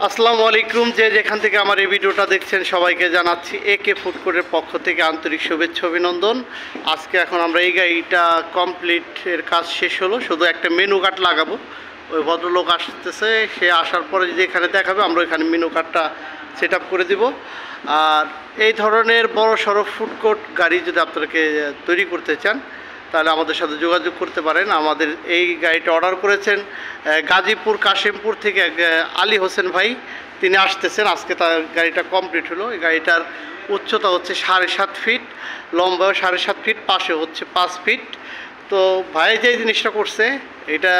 আসসালামু আলাইকুম। যে যেখান থেকে আমার এই ভিডিওটা দেখছেন সবাইকে জানাচ্ছি একে ফুড কোর্টের পক্ষ থেকে আন্তরিক শুভেচ্ছা অভিনন্দন। আজকে এখন আমরা এই গাড়িটা কমপ্লিটের কাজ শেষ হলো, শুধু একটা মেনু কার্ড লাগাবো। ওই ভদ্রলোক আসতেছে, সে আসার পরে যদি এখানে দেখাবে আমরা ওইখানে মেনু কার্ডটা সেট আপ করে দিব। আর এই ধরনের বড় সড়ো ফুড কোর্ট গাড়ি যদি আপনাদেরকে তৈরি করতে চান তাহলে আমাদের সাথে যোগাযোগ করতে পারেন। আমাদের এই গাড়িটা অর্ডার করেছেন গাজীপুর কাশিমপুর থেকে আলী হোসেন ভাই, তিনি আসতেছেন। আজকে তার গাড়িটা কমপ্লিট হলো। এই গাড়িটার উচ্চতা হচ্ছে 7.5 ফিট, লম্বাও 7.5 ফিট, পাশে হচ্ছে 5 ফিট। তো ভাই যে জিনিসটা করছে এটা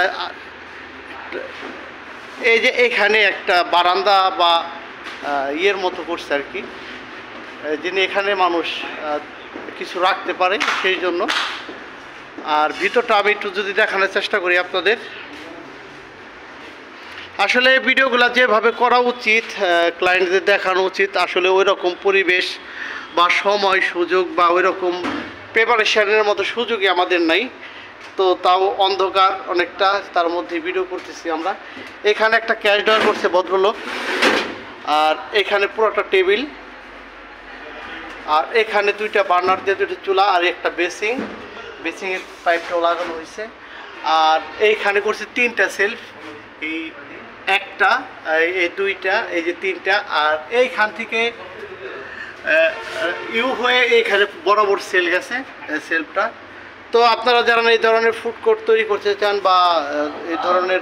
এই যে এখানে একটা বারান্দা বা ইয়ের মতো করছে আর কি, যিনি এখানে মানুষ কিছু রাখতে পারে সেই জন্য। আর ভিতরটা আমি একটু যদি দেখানোর চেষ্টা করি আপনাদের, আসলে ভিডিওগুলো যেভাবে করা উচিত ক্লায়েন্টদের দেখানো উচিত, আসলে ওই রকম পরিবেশ বা সময় সুযোগ বা ওই রকম প্রিপারেশনের মতো সুযোগই আমাদের নাই। তো তাও অন্ধকার অনেকটা, তার মধ্যে ভিডিও করতেছি আমরা। এখানে একটা ক্যাশ ড্রয়ার করছে ভদ্রলোক, আর এখানে পুরোটা টেবিল, আর এখানে দুইটা বার্নার দিয়ে দুটো চুলা আর একটা বেসিংয়ের পাইপটাও লাগানো হয়েছে। আর এইখানে করছে 3টা সেলফ, এই একটা, এই দুইটা, এই যে 3টা। আর এইখান থেকে ইউ হয়ে এইখানে বরাবর সেল গেছে সেলফটা। তো আপনারা যারা এই ধরনের ফুড কোর্ট তৈরি করতে চান বা এই ধরনের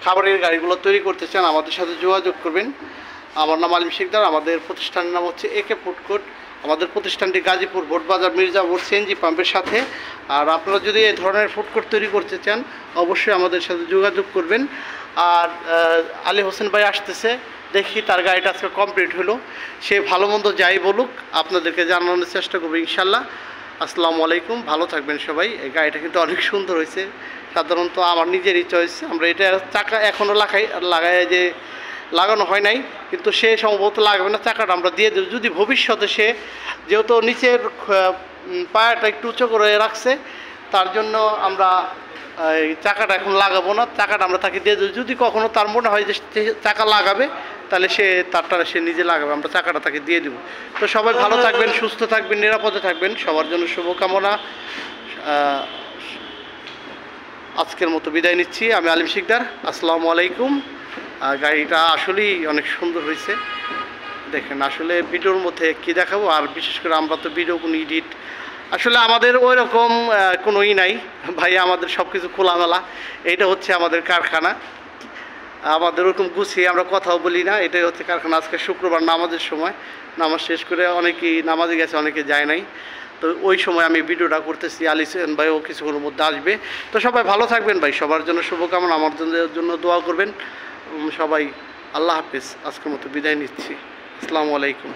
খাবারের গাড়িগুলো তৈরি করতে চান আমাদের সাথে যোগাযোগ করবেন। আমার নাম আলিম শিকদার, আমাদের প্রতিষ্ঠানের নাম হচ্ছে একে ফুড কোর্ট। আমাদের প্রতিষ্ঠানটি গাজীপুর বোটবাজার মির্জাপুর সিএনজি পাম্পের সাথে। আর আপনারা যদি এই ধরনের ফুড কোর্ট তৈরি করতে চান অবশ্যই আমাদের সাথে যোগাযোগ করবেন। আর আলী হোসেন ভাই আসতেছে, দেখি তার গাড়িটা আজকে কমপ্লিট হলো। সে ভালো মন্দ যাই বলুক আপনাদেরকে জানানোর চেষ্টা করবো ইনশাল্লাহ। আসসালামু আলাইকুম, ভালো থাকবেন সবাই। এই গাড়িটা কিন্তু অনেক সুন্দর হয়েছে, সাধারণত আমার নিজেরই চয়েস। আমরা এটা চাকা এখনও লাগাই যে লাগানো হয় নাই, কিন্তু সে সম্ভবত লাগাবে না, চাকাটা আমরা দিয়ে দেব যদি ভবিষ্যতে সে, যেহেতু নিচের পায়াটা একটু উঁচু করে রাখছে তার জন্য আমরা এই চাকাটা এখন লাগাবো না, চাকাটা আমরা তাকে দিয়ে দেবো। যদি কখনও তার মনে হয় যে চাকা লাগাবে তাহলে সে তারটা সে নিজে লাগাবে, আমরা চাকাটা তাকে দিয়ে দেবো। তো সবাই ভালো থাকবেন, সুস্থ থাকবেন, নিরাপদে থাকবেন, সবার জন্য শুভকামনা। আজকের মতো বিদায় নিচ্ছি, আমি আলিম শিকদার। আসসালামু আলাইকুম। গাড়িটা আসলেই অনেক সুন্দর হয়েছে, দেখেন। আসলে ভিডিওর মধ্যে কি দেখাবো, আর বিশেষ করে আমরা তো ভিডিও কোনো এডিট আসলে আমাদের ওই রকম কোনো নাই ভাই, আমাদের সব কিছু খোলামেলা। এইটা হচ্ছে আমাদের কারখানা, আমাদের ওরকম গুছিয়ে আমরা কথাও বলি না, এটাই হচ্ছে কারখানা। আজকে শুক্রবার নামাজের সময়, নামাজ শেষ করে অনেকেই নামাজে গেছে, অনেকে যায় নাই। তো ওই সময় আমি ভিডিওটা করতেছি। আলী হোসেন ভাইও কিছুক্ষণের মধ্যে আসবে। তো সবাই ভালো থাকবেন ভাই, সবার জন্য শুভকামনা, আমার জন্য দোয়া করবেন সবাই। আল্লাহ হাফিজ, আজকের মতো বিদায় নিচ্ছি। আসসালামু আলাইকুম।